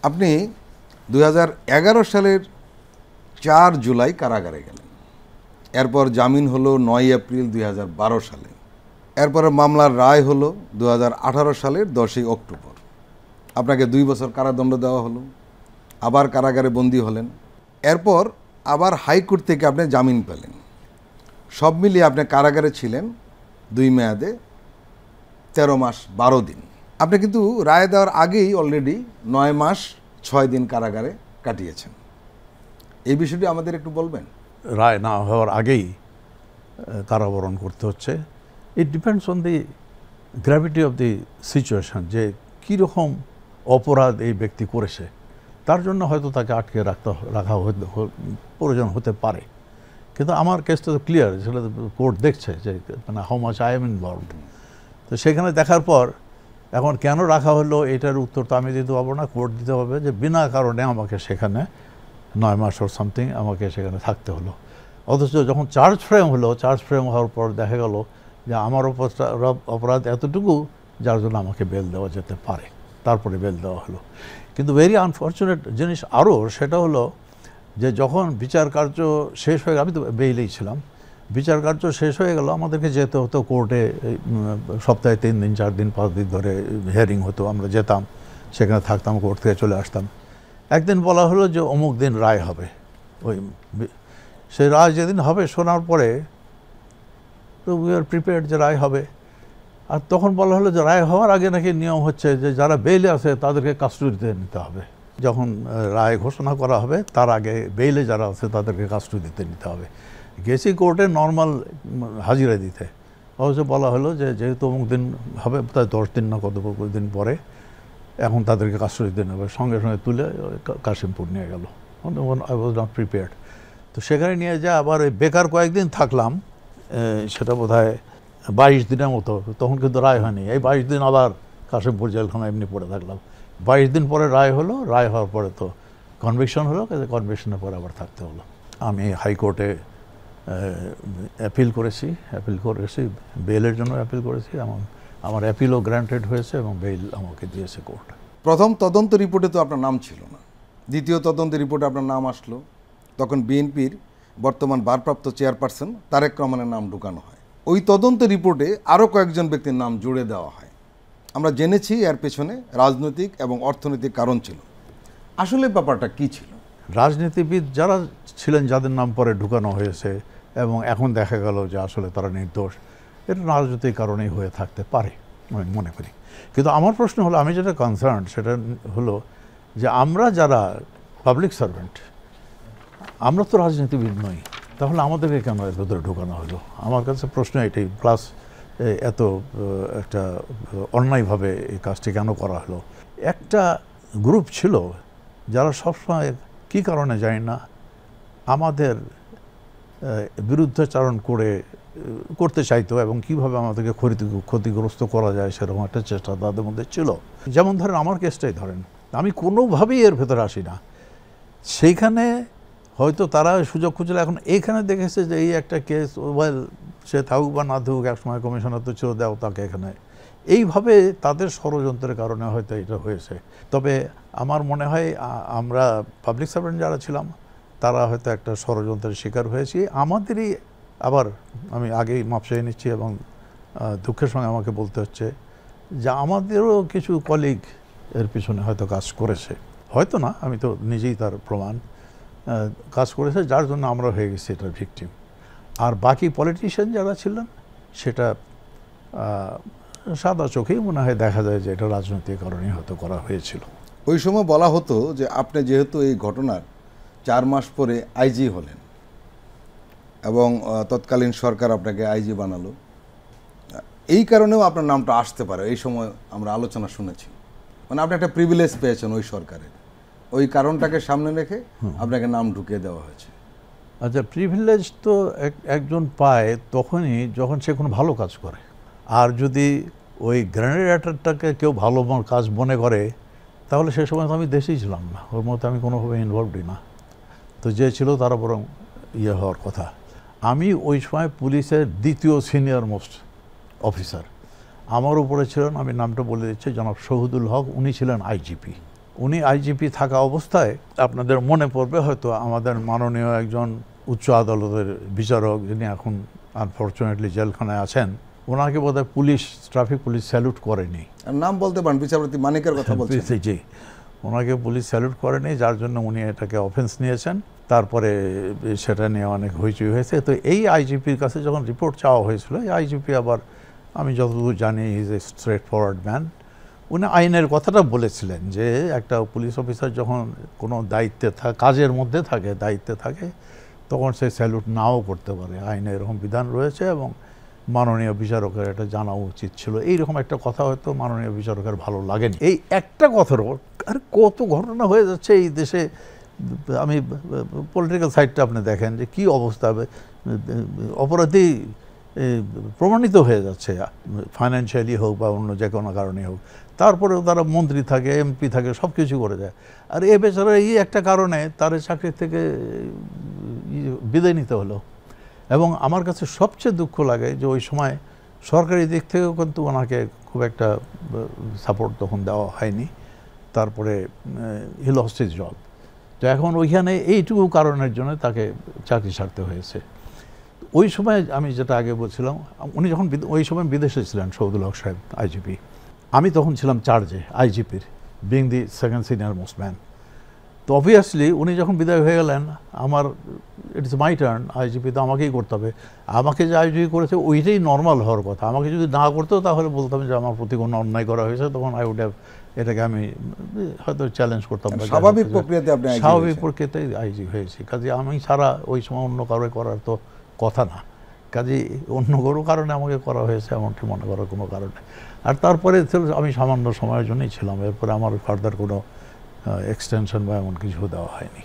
আপনি 2011 সালের 4 জুলাই কারাগারে গেলেন। এরপর জামিন হলো 9 এপ্রিল 2012 সালে। এরপরে মামলার রায় হলো 2018 সালের 10ই অক্টোবর। আপনাকে 2 বছর কারাদণ্ড দেওয়া হলো, আবার কারাগারে বন্দী হলেন। এরপর আবার হাইকোর্ট থেকে আপনি জামিন পেলেন। সব মিলিয়ে আপনি কারাগারে ছিলেন 2 মেয়াদে 13 মাস 12 দিন। আপনি কিন্তু রায় দেওয়ার আগেই অলরেডি 9 মাস 6 দিন কারাগারে কাটিয়েছেন। এই বিষয়টি আমাদের একটু বলবেন। রায় না হওয়ার আগেই কারাবরণ করতে হচ্ছে। It depends on the gravity of the situation, যে কীরকম অপরাধ এই ব্যক্তি করেছে, তার জন্য হয়তো তাকে আটকে রাখা প্রয়োজন হতে পারে। কিন্তু আমার কেসটা তো ক্লিয়ার, সেটা কোর্ট দেখছে যে মানে how much I am involved. তো সেখানে দেখার পর এখন কেন রাখা হলো এটার উত্তর তো আমি দিতে পারবো না, কোর্ট দিতে হবে যে বিনা কারণে আমাকে সেখানে 9 মাস ওর সামথিং আমাকে সেখানে থাকতে হলো। অথচ যখন চার্জ ফ্রেম হলো, চার্জ ফ্রেম হওয়ার পর দেখা গেল যে আমার অপরাধ এতটুকু যার জন্য আমাকে বেল দেওয়া যেতে পারে, তারপরে বেল দেওয়া হলো। কিন্তু ভেরি আনফর্চুনেট জিনিস আরও সেটা হলো যে যখন বিচার কার্য শেষ হয়ে গেল, আমি তো বেইলেই ছিলাম, বিচার কার্য শেষ হয়ে গেল, আমাদেরকে যেতে হতো কোর্টে। সপ্তাহে 3 দিন 4 দিন 5 দিন ধরে হিয়ারিং হতো, আমরা যেতাম, সেখানে থাকতাম, কোর্ট থেকে চলে আসতাম। একদিন বলা হলো যে অমুক দিন রায় হবে। সেই রায় যেদিন হবে শোনার পরে তো উই আর প্রিপেয়ার্ড যে রায় হবে। আর তখন বলা হলো যে রায় হওয়ার আগে নাকি নিয়ম হচ্ছে যে যারা বেইলে আছে তাদেরকে কাস্টডিতে নিতে হবে। যখন রায় ঘোষণা করা হবে তার আগে বেইলে যারা আছে তাদেরকে কাস্টডিতে নিতে হবে। গেছি কোর্টে নর্মাল হাজিরা দিতে, অথচ বলা হলো যে যেহেতু অমুক দিন হবে, তাই 10 দিন না কত দিন পরে এখন তাদেরকে কাস্টডিতে নেবে। সঙ্গে সঙ্গে তুলে কাশিমপুর নিয়ে গেল। I was not prepared. তো সেখানে নিয়ে যা আবার ওই বেকার কয়েকদিন থাকলাম, সেটা বোধ হয় 22 দিনের মতো। তখন কিন্তু রায় হয়নি। এই 22 দিন আবার কাশিমপুর জেলখানা এমনি পড়ে থাকলাম। 22 দিন পরে রায় হলো, রায় হওয়ার পরে তো কনভিকশন হলো, কনভিকশনের পরে আবার থাকতে হলো। আমি হাইকোর্টে অ্যাপিল করেছি, বেইলের জন্য অ্যাপিল করেছি, আমার অ্যাপিলও গ্র্যান্টেড হয়েছে এবং বেইল আমাকে দিয়েছে কোর্ট। প্রথম তদন্ত রিপোর্টে তো আপনার নাম ছিল না, দ্বিতীয় তদন্ত রিপোর্টে আপনার নাম আসলো। তখন বিএনপির বর্তমান ভারপ্রাপ্ত চেয়ারপারসন তারেক রহমানের নাম ঢুকানো হয়। ওই তদন্ত রিপোর্টে আরও কয়েকজন ব্যক্তির নাম জুড়ে দেওয়া হয়। আমরা জেনেছি এর পেছনে রাজনৈতিক এবং অর্থনৈতিক কারণ ছিল। আসলে ব্যাপারটা কী ছিল? রাজনীতিবিদ যারা ছিলেন, যাদের নাম পরে ঢুকানো হয়েছে এবং এখন দেখা গেল যে আসলে তারা নির্দোষ, এটা রাজনৈতিক কারণেই হয়ে থাকতে পারে আমি মনে করি। কিন্তু আমার প্রশ্ন হলো, আমি যেটা কনসার্ন সেটা হলো যে আমরা যারা পাবলিক সার্ভেন্ট, আমরা তো রাজনীতিবিদ নই, তাহলে আমাদেরকে কেন এর ভেতরে ঢোকানো হলো? আমার কাছে প্রশ্ন এটাই। প্লাস এত একটা অন্যায়ভাবে এই কাজটি কেন করা হলো? একটা গ্রুপ ছিল যারা সবসময় কী কারণে জানি না আমাদের বিরুদ্ধাচরণ করতে চাইতো এবং কীভাবে আমাদেরকে ক্ষতিগ্রস্ত করা যায় সেরকম একটা চেষ্টা তাদের মধ্যে ছিল। যেমন ধরেন আমার কেসটাই ধরেন, আমি কোনোভাবেই এর ভেতরে আসি না। সেইখানে হয়তো তারা সুযোগ খুঁজলে এখন এইখানে দেখেছে যে এই একটা কেস, ওয়েল সে থাকুক বা না থাকুক, একসময় কমিশনার তো ছিল, দেও তাকে এখানে। এইভাবে তাদের ষড়যন্ত্রের কারণে হয়তো এটা হয়েছে। তবে আমার মনে হয় আমরা পাবলিক সার্ভেন্ট যারা ছিলাম তারা হয়তো একটা ষড়যন্ত্রের শিকার হয়েছি। আমাদেরই আবার, আমি আগেই মাপ চেয়ে নিচ্ছি এবং দুঃখের সঙ্গে আমাকে বলতে হচ্ছে যে আমাদেরও কিছু কলিগ এর পিছনে হয়তো কাজ করেছে, হয়তো না, আমি তো নিজেই তার প্রমাণ, কাজ করেছে, যার জন্য আমরা হয়ে গেছি এটার ভিকটিম। আর বাকি পলিটিশিয়ান যারা ছিলেন সেটা সাদা চোখেই মনে হয় দেখা যায় যে এটা রাজনৈতিক কারণেই হয়তো করা হয়েছিল। ওই সময় বলা হতো যে আপনি যেহেতু এই ঘটনার 4 মাস পরে আইজি হলেন এবং তৎকালীন সরকার আপনাকে আইজি বানালো, এই কারণেও আপনার নামটা আসতে পারে। এই সময় আমরা আলোচনা শুনেছি, মানে আপনি একটা প্রিভিলেজ পেয়েছেন ওই সরকারের, ওই কারণটাকে সামনে রেখে আপনাকে নাম ঢুকিয়ে দেওয়া হয়েছে। আচ্ছা, প্রিভিলেজ তো একজন পায় তখনই যখন সে কোনো ভালো কাজ করে। আর যদি ওই গ্রেনেড অ্যাটাকটাকে কেউ ভালো কাজ মনে করে তাহলে সে সময় তো আমি দেশেই ছিলাম না, ওর মধ্যে আমি কোনোভাবে ইনভলভডই না। তো যে ছিল তারা বরং ইয়ে হওয়ার কথা। আমি ওই সময় পুলিশের দ্বিতীয় সিনিয়র মোস্ট অফিসার। আমার উপরে ছিলেন, আমি নামটা বলে দিচ্ছি, জনাব শহীদুল হক, উনি ছিলেন আইজিপি। উনি আইজিপি থাকা অবস্থায় আপনাদের মনে পড়বে হয়তো আমাদের মাননীয় একজন উচ্চ আদালতের বিচারক, যিনি এখন আনফরচুনেটলি জেলখানায় আছেন, ওনাকে বোধহয় ট্রাফিক পুলিশ স্যালুট করেনি। নাম বলতে পারেন, বিচারপতি মানিকের কথা বলছেন। জি, ওনাকে পুলিশ স্যালুট করেনি, যার জন্য উনি এটাকে অফেন্স নিয়েছেন। তারপরে সেটা নিয়ে অনেক হইচই হয়েছে। তো এই আইজিপির কাছে যখন রিপোর্ট চাওয়া হয়েছিল, এই আইজিপি আবার আমি যতদূর জানি is a straight forward man. উনি আইনের কথাটা বলেছিলেন যে একটা পুলিশ অফিসার যখন কোনো দায়িত্বে কাজের মধ্যে থাকে, দায়িত্বে থাকে, তখন সে স্যালুট নাও করতে পারে। আইনে এরকম বিধান রয়েছে এবং মাননীয় বিচারকের এটা জানা উচিত ছিল। এইরকম একটা কথা হয়তো মাননীয় বিচারকের ভালো লাগেনি। এই একটা কথারও আর কত ঘটনা হয়ে যাচ্ছে এই দেশে। আমি পলিটিক্যাল সাইডটা আপনি দেখেন যে কী অবস্থা, অপরাধী প্রমাণিত হয়ে যাচ্ছে, ফাইন্যান্সিয়ালি হোক বা অন্য যে কোনো কারণে হোক। তারপরেও তারা মন্ত্রী থাকে, এমপি থাকে, সব কিছু করে যায়। আর এ বেচারা এই একটা কারণে তার চাকরি থেকে বিদায় নিতে হলো। এবং আমার কাছে সবচেয়ে দুঃখ লাগে যে ওই সময় সরকারি দিক থেকেও কিন্তু ওনাকে খুব একটা সাপোর্ট তখন দেওয়া হয়নি। তারপরে হি লস্ট হিজ জব। তো এখন ওইখানে এইটুকু কারণের জন্য তাকে চাকরি ছাড়তে হয়েছে। ওই সময় আমি যেটা আগে বলছিলাম, উনি যখন ওই সময় বিদেশে ছিলেন, শহীদুল হক সাহেব আইজিপি, আমি তখন ছিলাম চার্জে আইজিপির, being the second senior most man. তো অবভিয়াসলি উনি যখন বিদায় হয়ে গেলেন, আমার ইট ইস মাই টার্ন, আইজিপি তো আমাকেই করতে হবে। আমাকে যে আইজিপি করেছে ওইটাই নর্মাল হওয়ার কথা। আমাকে যদি না করতো তাহলে বলতাম যে আমার প্রতি কোনো অন্যায় করা হয়েছে, তখন আই উড হ্যাভ, এটাকে আমি হয়তো চ্যালেঞ্জ করতাম। স্বাভাবিক প্রক্রিয়াতে আপনি স্বাভাবিক প্রক্রিয়াতেই আইজি হয়েছি। কাজে আমি ছাড়া ওই সময় অন্য কারো করার তো কথা না। কাজে অন্য কোনো কারণে আমাকে করা হয়েছে এমনটি মনে করার কোনো কারণে। আর তারপরে আমি সামান্য সময়ের জন্যই ছিলাম, এরপরে আমার ফার্দার কোনো এক্সটেনশন বা এমন কিছু দেওয়া হয়নি।